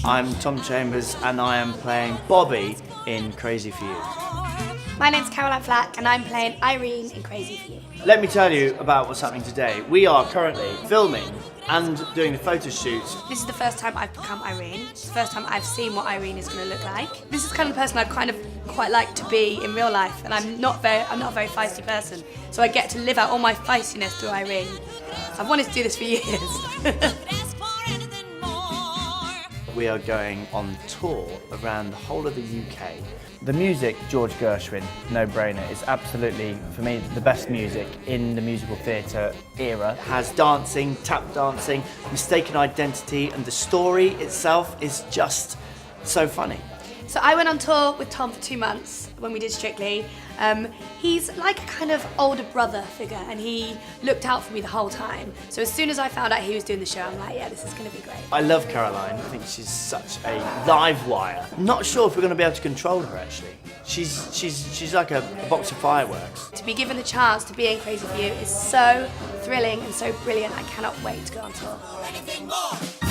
I'm Tom Chambers and I am playing Bobby in Crazy For You. My name's Caroline Flack and I'm playing Irene in Crazy For You. Let me tell you about what's happening today. We are currently filming and doing the photo shoots. This is the first time I've become Irene. It's the first time I've seen what Irene is going to look like. This is the kind of person I'd kind of quite like to be in real life, and I'm not a very feisty person, so I get to live out all my feistiness through Irene. So I've wanted to do this for years. We are going on tour around the whole of the UK. The music, George Gershwin, no brainer, is absolutely, for me, the best music in the musical theatre era. Has dancing, tap dancing, mistaken identity, and the story itself is just so funny. So I went on tour with Tom for 2 months when we did Strictly. He's like a kind of older brother figure, and he looked out for me the whole time. So as soon as I found out he was doing the show, I'm like, yeah, this is going to be great. I love Caroline. I think she's such a live wire. I'm not sure if we're going to be able to control her, actually. She's like a box of fireworks. To be given the chance to be in Crazy For You is so thrilling and so brilliant. I cannot wait to go on tour.